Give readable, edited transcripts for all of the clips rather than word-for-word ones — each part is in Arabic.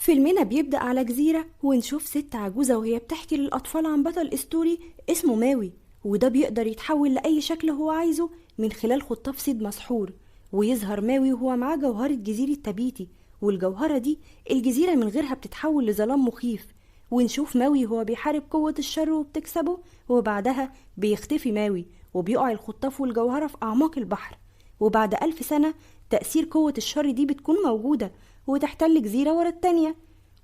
فيلمنا بيبدأ على جزيرة ونشوف ست عجوزة وهي بتحكي للأطفال عن بطل أسطوري اسمه ماوي، وده بيقدر يتحول لأي شكل هو عايزه من خلال خطاف صيد مسحور. ويظهر ماوي وهو معاه جوهرة جزيرة تابيتي، والجوهرة دي الجزيرة من غيرها بتتحول لظلام مخيف. ونشوف ماوي هو بيحارب قوة الشر وبتكسبه، وبعدها بيختفي ماوي وبيقع الخطاف والجوهرة في أعماق البحر. وبعد 1000 سنة تأثير قوة الشر دي بتكون موجودة وتحتل جزيرة ورا التانية.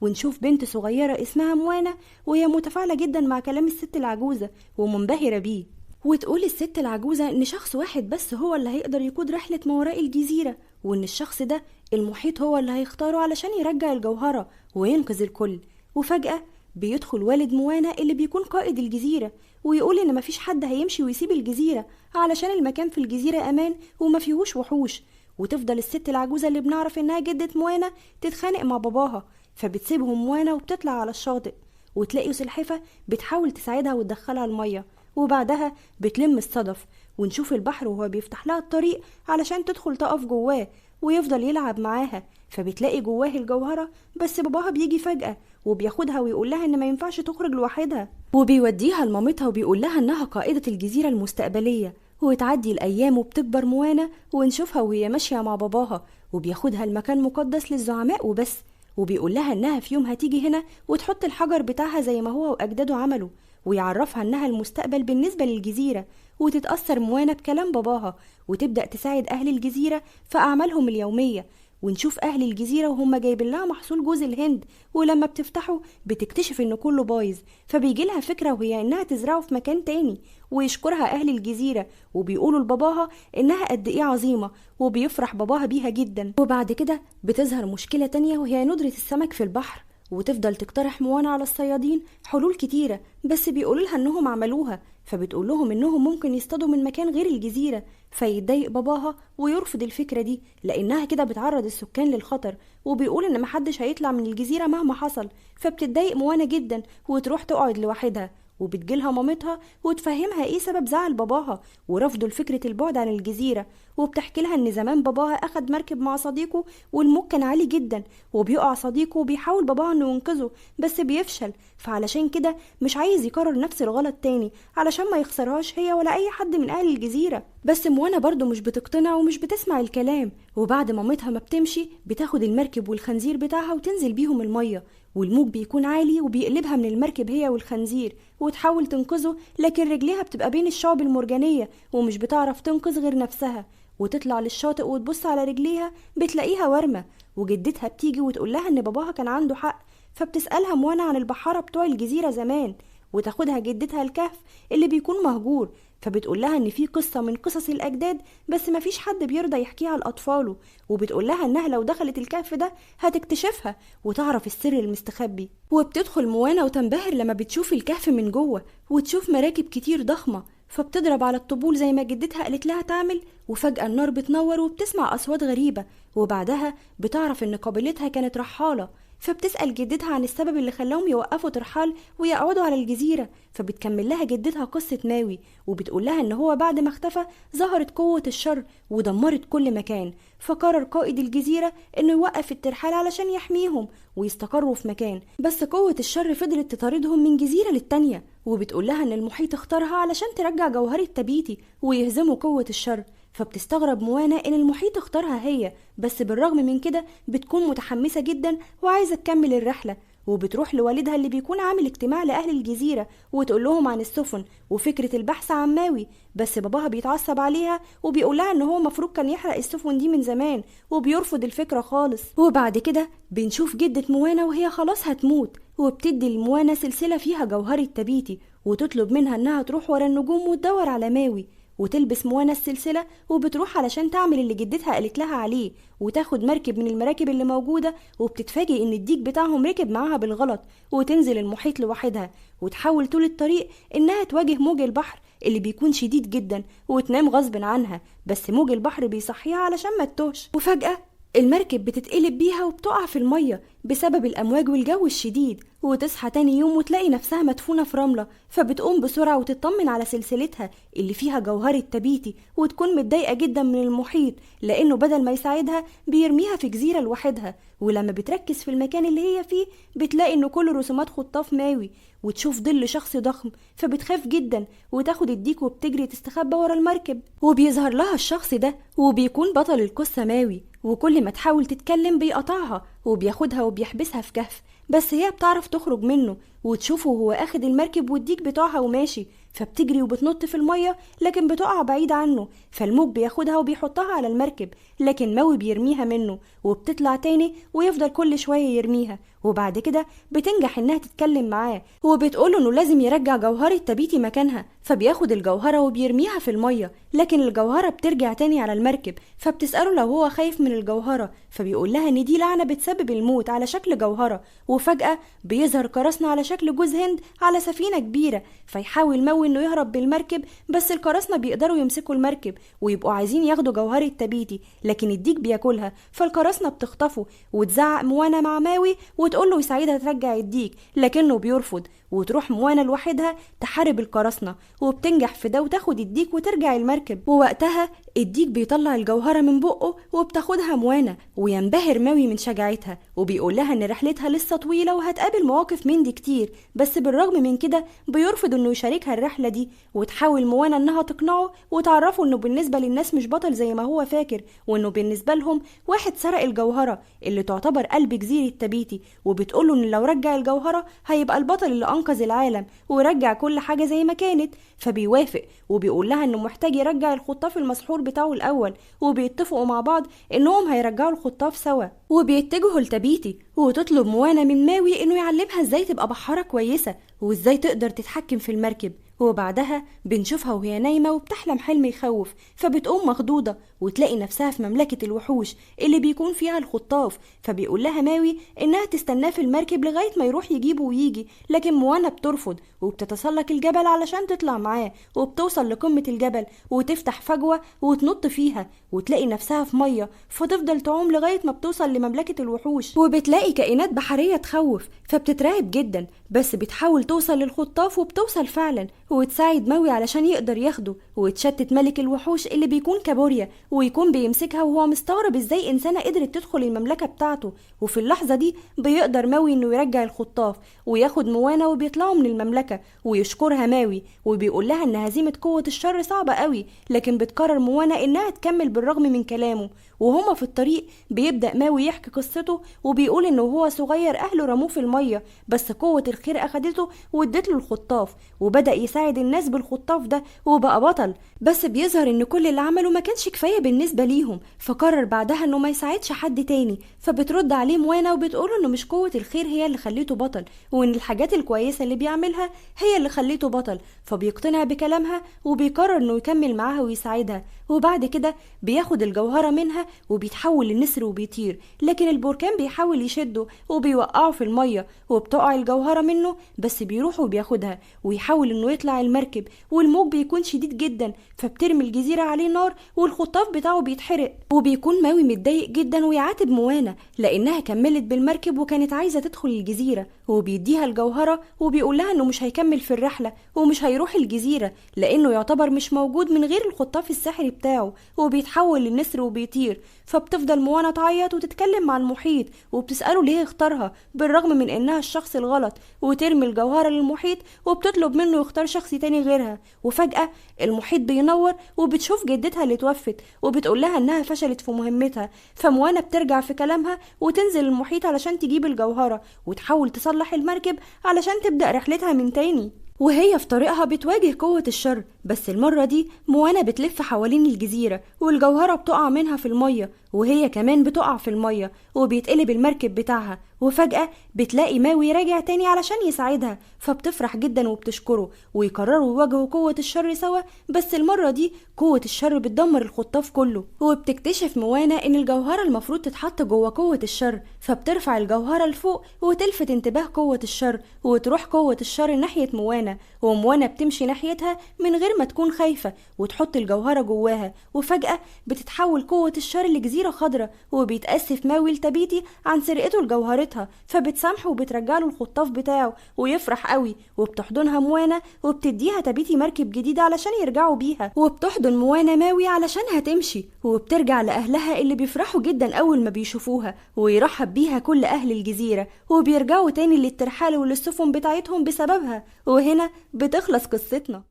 ونشوف بنت صغيرة اسمها موانا وهي متفاعلة جدا مع كلام الست العجوزة ومنبهرة بيه. وتقول الست العجوزة ان شخص واحد بس هو اللي هيقدر يقود رحلة ما وراء الجزيرة، وان الشخص ده المحيط هو اللي هيختاره علشان يرجع الجوهرة وينقذ الكل. وفجأة بيدخل والد موانا اللي بيكون قائد الجزيرة ويقول ان مفيش حد هيمشي ويسيب الجزيرة علشان المكان في الجزيرة امان وما فيهوش وحوش. وتفضل الست العجوزة اللي بنعرف انها جدة موانا تتخانق مع باباها، فبتسيبهم موانا وبتطلع على الشاطئ وتلاقي سلحفة بتحاول تساعدها وتدخلها المية، وبعدها بتلم الصدف. ونشوف البحر وهو بيفتح لها الطريق علشان تدخل تقف جواه ويفضل يلعب معاها، فبتلاقي جواه الجوهرة. بس باباها بيجي فجأة وبياخدها ويقول لها ان ما ينفعش تخرج لوحدها، وبيوديها لمامتها وبيقول لها انها قائدة الجزيرة المستقبلية. وتعدي الايام وبتكبر موانا ونشوفها وهي ماشية مع باباها وبياخدها المكان مقدس للزعماء وبس، وبيقول لها انها في يوم هتيجي هنا وتحط الحجر بتاعها زي ما هو واجداده عملوا، ويعرفها انها المستقبل بالنسبة للجزيرة. وتتأثر موانا بكلام باباها وتبدأ تساعد اهل الجزيرة في اعمالهم اليومية. ونشوف اهل الجزيرة وهم جايبين لها محصول جوز الهند، ولما بتفتحه بتكتشف ان كله بايظ، فبيجي لها فكرة وهي انها تزرعه في مكان تاني. ويشكرها اهل الجزيرة وبيقولوا لباباها انها قد ايه عظيمة، وبيفرح باباها بيها جدا. وبعد كده بتظهر مشكلة تانية وهي ندرة السمك في البحر، وتفضل تقترح موانا على الصيادين حلول كتيرة بس بيقولوا لها انهم عملوها، فبتقول لهم انهم ممكن يصطادوا من مكان غير الجزيرة. فيتضايق باباها ويرفض الفكرة دي لانها كده بتعرض السكان للخطر، وبيقول ان محدش هيطلع من الجزيرة مهما حصل. فبتتضايق موانا جدا وتروح تقعد لوحدها، وبتجيلها مامتها وتفهمها ايه سبب زعل باباها ورفضه لفكرة البعد عن الجزيرة. وبتحكي لها ان زمان باباها اخد مركب مع صديقه والموج كان عالي جدا وبيقع صديقه وبيحاول باباها انه ينقذه بس بيفشل، فعلشان كده مش عايز يكرر نفس الغلط تاني علشان ما يخسرهاش هي ولا اي حد من اهل الجزيرة. بس موانا برضو مش بتقتنع ومش بتسمع الكلام، وبعد مامتها ما بتمشي بتاخد المركب والخنزير بتاعها وتنزل بيهم المية، والموج بيكون عالي وبيقلبها من المركب هي والخنزير وتحاول تنقذه، لكن رجليها بتبقى بين الشعب المرجانية ومش بتعرف تنقذ غير نفسها. وتطلع للشاطئ وتبص على رجليها بتلاقيها ورمة، وجدتها بتيجي وتقول لها ان باباها كان عنده حق. فبتسألها موانا عن البحارة بتوع الجزيرة زمان، وتاخدها جدتها الكهف اللي بيكون مهجور. فبتقول لها ان في قصة من قصص الاجداد بس مفيش حد بيرضى يحكيها لاطفاله، وبتقول لها انها لو دخلت الكهف ده هتكتشفها وتعرف السر المستخبي. وبتدخل موانا وتنبهر لما بتشوف الكهف من جوه وتشوف مراكب كتير ضخمة، فبتضرب على الطبول زي ما جدتها قالت لها تعمل، وفجأة النار بتنور وبتسمع أصوات غريبة، وبعدها بتعرف ان قبيلتها كانت رحالة. فبتسأل جدتها عن السبب اللي خلاهم يوقفوا ترحال ويقعدوا على الجزيرة، فبتكمل لها جدتها قصة ماوي وبتقول لها ان هو بعد ما اختفى ظهرت قوة الشر ودمرت كل مكان، فقرر قائد الجزيرة انه يوقف الترحال علشان يحميهم ويستقروا في مكان. بس قوة الشر فضلت تطاردهم من جزيرة للتانية، وبتقول لها ان المحيط اختارها علشان ترجع جوهرة تابيتي ويهزموا قوة الشر. فبتستغرب موانا ان المحيط اختارها هي، بس بالرغم من كده بتكون متحمسة جدا وعايزة تكمل الرحلة. وبتروح لوالدها اللي بيكون عامل اجتماع لأهل الجزيرة وتقول لهم عن السفن وفكرة البحث عن ماوي، بس باباها بيتعصب عليها وبيقولها ان هو مفروض كان يحرق السفن دي من زمان، وبيرفض الفكرة خالص. وبعد كده بنشوف جدة موانا وهي خلاص هتموت، وبتدي لموانا سلسلة فيها جوهرة تابيتي وتطلب منها انها تروح ورا النجوم وتدور على ماوي. وتلبس موانا السلسلة وبتروح علشان تعمل اللي جدتها قالت لها عليه، وتاخد مركب من المراكب اللي موجودة، وبتتفاجئ ان الديك بتاعهم ركب معاها بالغلط وتنزل المحيط لوحدها، وتحاول طول الطريق انها تواجه موج البحر اللي بيكون شديد جدا وتنام غصب عنها، بس موج البحر بيصحيها علشان ما تتوهش. وفجأة المركب بتتقلب بيها وبتقع في المية، بسبب الأمواج والجو الشديد، وتصحى تاني يوم وتلاقي نفسها مدفونة في رملة. فبتقوم بسرعة وتطمن على سلسلتها اللي فيها جوهرة تبيتي، وتكون متضايقة جدا من المحيط لأنه بدل ما يساعدها بيرميها في جزيرة لوحدها. ولما بتركز في المكان اللي هي فيه بتلاقي إنه كله رسومات خطاف ماوي، وتشوف ظل شخص ضخم فبتخاف جدا وتاخد الديك وبتجري تستخبى ورا المركب. وبيظهر لها الشخص ده وبيكون بطل القصة ماوي، وكل ما تحاول تتكلم بيقطعها وبياخدها وبيحبسها في كهف، بس هي بتعرف تخرج منه وتشوفه وهو اخد المركب والديك بتوعها وماشي. فبتجري وبتنط في المية لكن بتقع بعيد عنه، فالموج بياخدها وبيحطها على المركب، لكن ماوي بيرميها منه وبتطلع تاني ويفضل كل شوية يرميها. وبعد كده بتنجح انها تتكلم معاه وبتقوله انه لازم يرجع جوهرة تبيتي مكانها. فبياخد الجوهرة وبيرميها في المية، لكن الجوهرة بترجع تاني على المركب. فبتسأله لو هو خايف من الجوهرة، فبيقول لها ان دي لعنة بتسبب الموت على شكل جوهرة. وفجأة بيظهر قراصنة على شكل جوز هند على سفينة كبيرة، فيحاول ماوي انه يهرب بالمركب، بس القراصنة بيقدروا يمسكوا المركب ويبقوا عايزين ياخدوا جوهرة تبيتي، لكن الديك بياكلها. فالقراصنة بتخطفه وتزعق موانا مع ماوي وتقوله يساعدها ترجع الديك، لكنه بيرفض. وتروح موانا لوحدها تحارب القراصنة وبتنجح في ده وتاخد الديك وترجع المركب. ووقتها الديك بيطلع الجوهرة من بقه وبتاخدها موانا، وينبهر ماوي من شجاعتها وبيقول لها ان رحلتها لسه طويلة وهتقابل مواقف من دي كتير، بس بالرغم من كده بيرفض انه يشاركها الرحلة دي. وتحاول موانا انها تقنعه وتعرفه انه بالنسبة للناس مش بطل زي ما هو فاكر، وانه بالنسبة لهم واحد سرق الجوهرة اللي تعتبر قلب جزيرة تبيتي، وبتقوله ان لو رجع الجوهرة هيبقى البطل اللي انقذ العالم ورجع كل حاجة زي ما كانت. فبيوافق وبيقول لها انه محتاج يرجع الخطاف المسحور بتاعه الاول، وبيتفقوا مع بعض انهم هيرجعوا الخطاف سوا. وبيتجهوا لتبيتي وتطلب موانا من ماوي انه يعلمها ازاي تبقى بحارة كويسة وازاي تقدر تتحكم في المركب. وبعدها بنشوفها وهي نايمة وبتحلم حلم يخوف، فبتقوم مخضوضة وتلاقي نفسها في مملكة الوحوش اللي بيكون فيها الخطاف. فبيقول لها ماوي انها تستناه في المركب لغاية ما يروح يجيبه ويجي، لكن موانا بترفض وبتتسلق الجبل علشان تطلع معاه. وبتوصل لقمة الجبل وتفتح فجوة وتنط فيها وتلاقي نفسها في مية، فتفضل تعوم لغاية ما بتوصل لمملكة الوحوش وبتلاقي كائنات بحرية تخوف، فبتترعب جدا بس بتحاول توصل للخطاف وبتوصل فعلا وتساعد ماوي علشان يقدر ياخده. وتشتت ملك الوحوش اللي بيكون كابوريا ويكون بيمسكها وهو مستغرب ازاي انسانة قدرت تدخل المملكة بتاعته. وفي اللحظة دي بيقدر ماوي انه يرجع الخطاف وياخد موانا وبيطلعوا من المملكة ويشكرها ماوي وبيقول لها ان هزيمة قوة الشر صعبة قوي، لكن بتقرر موانا انها تكمل بالرغم من كلامه. وهما في الطريق بيبدأ ماوي يحكي قصته وبيقول انه هو صغير اهله رموه في المية، بس قوة الخير اخدته وادته الخطاف وبدأ يساعد الناس بالخطاف ده وبقى بطل. بس بيظهر ان كل اللي عمله ما كانش كفاية بالنسبة ليهم، فقرر بعدها انه ما يساعدش حد تاني. فبترد عليه موانا وبتقوله انه مش قوة الخير هي اللي خليته بطل، وان الحاجات الكويسة اللي بيعملها هي اللي خليته بطل. فبيقتنع بكلامها وبيقرر انه يكمل معاها ويساعدها. وبعد كده بياخد الجوهرة منها وبيتحول لنسر وبيطير، لكن البركان بيحاول يشده وبيوقعه في المية وبتقع الجوهرة منه، بس بيروح وبياخدها ويحاول انه يطلع المركب والموج بيكون شديد جدا، فبترمي الجزيرة عليه نار والخطاف بتاعه بيتحرق. وبيكون ماوي متضايق جدا ويعاتب موانا لانها كملت بالمركب وكانت عايزة تدخل الجزيرة، وبيديها الجوهرة وبيقول لها انه مش هيكمل في الرحلة ومش هيروح الجزيرة لانه يعتبر مش موجود من غير الخطاف السحري بتاعه، وبيتحول للنسر وبيطير. فبتفضل موانا تعيط وتتكلم مع المحيط وبتسأله ليه اختارها بالرغم من انها الشخص الغلط، وترمي الجوهرة للمحيط وبتطلب منه يختار شخص تاني غيرها. وفجأة المحيط بينور وبتشوف جدتها اللي توفت وبتقول لها انها فشلت في مهمتها. فموانا بترجع في كلامها وتنزل المحيط علشان تجيب الجوهرة وتحاول تصلح المركب علشان تبدأ رحلتها من تاني. وهي في طريقها بتواجه قوة الشر، بس المرة دي موانا بتلف حوالين الجزيرة والجوهرة بتقع منها في المية وهي كمان بتقع في المية وبيتقلب المركب بتاعها. وفجأة بتلاقي ماوي راجع تاني علشان يساعدها، فبتفرح جدا وبتشكره ويقرروا يواجهوا قوة الشر سوا، بس المرة دي قوة الشر بتدمر الخطاف كله. وبتكتشف موانا ان الجوهرة المفروض تتحط جوه قوة الشر، فبترفع الجوهرة لفوق وتلفت انتباه قوة الشر وتروح قوة الشر ناحية موانا، وموانا بتمشي ناحيتها من غير ما تكون خايفة وتحط الجوهرة جواها. وفجأة بتتحول قوة الشر لجزيرة خضراء وبيتأسف ماوي لتبيتي عن سرقته لجوهرتها مامتها، فبتسامحه وبترجعله الخطاف بتاعه ويفرح قوي، وبتحضنها موانا وبتديها تبيتي مركب جديدة علشان يرجعوا بيها، وبتحضن موانا ماوي علشان هتمشي، وبترجع لأهلها اللي بيفرحوا جدا أول ما بيشوفوها، ويرحب بيها كل أهل الجزيرة، وبيرجعوا تاني للترحال وللسفن بتاعتهم بسببها. وهنا بتخلص قصتنا.